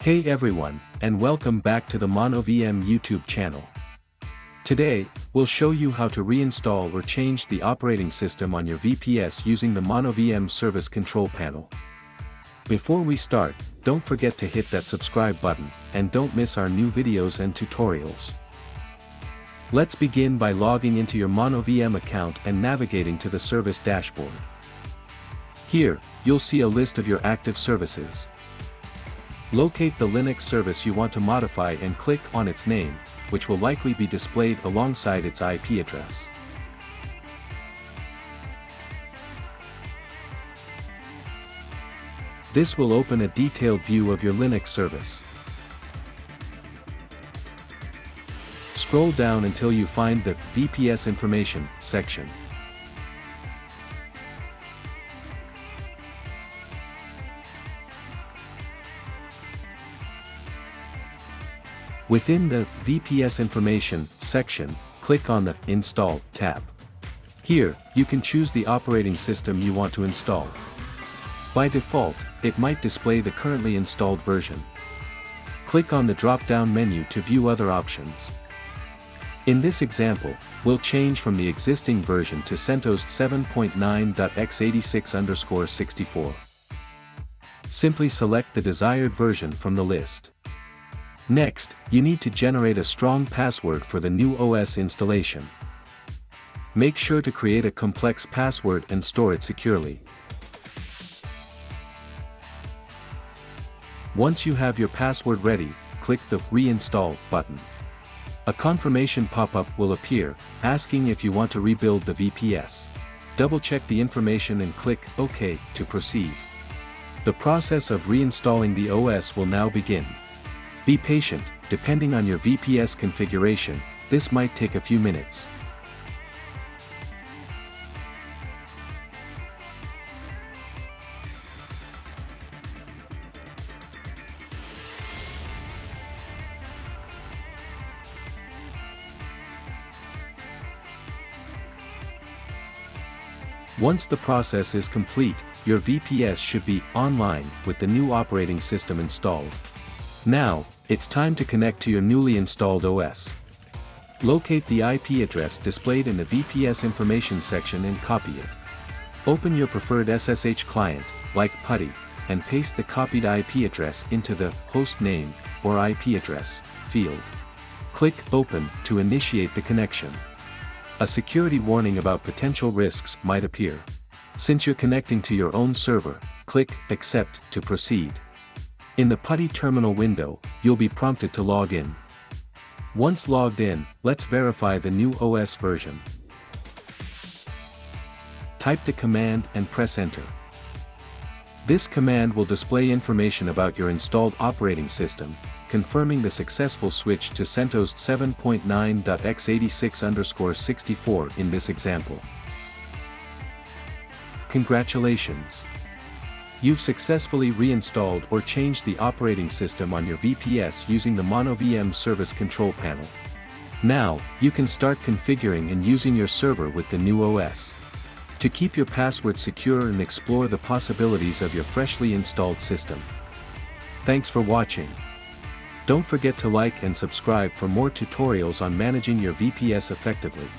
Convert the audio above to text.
Hey everyone, and welcome back to the MonoVM YouTube channel. Today, we'll show you how to reinstall or change the operating system on your VPS using the MonoVM Service Control Panel. Before we start, don't forget to hit that subscribe button, and don't miss our new videos and tutorials. Let's begin by logging into your MonoVM account and navigating to the service dashboard. Here, you'll see a list of your active services. Locate the Linux service you want to modify and click on its name, which will likely be displayed alongside its IP address. This will open a detailed view of your Linux service. Scroll down until you find the VPS Information section. Within the VPS Information section, click on the Install tab. Here, you can choose the operating system you want to install. By default, it might display the currently installed version. Click on the drop-down menu to view other options. In this example, we'll change from the existing version to CentOS 7.9.x86_64. Simply select the desired version from the list. Next, you need to generate a strong password for the new OS installation. Make sure to create a complex password and store it securely. Once you have your password ready, click the Reinstall button. A confirmation pop-up will appear, asking if you want to rebuild the VPS. Double-check the information and click OK to proceed. The process of reinstalling the OS will now begin. Be patient, depending on your VPS configuration, this might take a few minutes. Once the process is complete, your VPS should be online with the new operating system installed. Now, it's time to connect to your newly installed OS. Locate the IP address displayed in the VPS Information section and copy it. Open your preferred SSH client, like PuTTY, and paste the copied IP address into the host name or IP address field. Click Open to initiate the connection. A security warning about potential risks might appear. Since you're connecting to your own server, click Accept to proceed. In the PuTTY terminal window, you'll be prompted to log in. Once logged in, let's verify the new OS version. Type the command and press Enter. This command will display information about your installed operating system, confirming the successful switch to CentOS 7.9.x86_64 in this example. Congratulations! You've successfully reinstalled or changed the operating system on your VPS using the MonoVM Service Control Panel. Now, you can start configuring and using your server with the new OS. To keep your password secure and explore the possibilities of your freshly installed system. Thanks for watching. Don't forget to like and subscribe for more tutorials on managing your VPS effectively.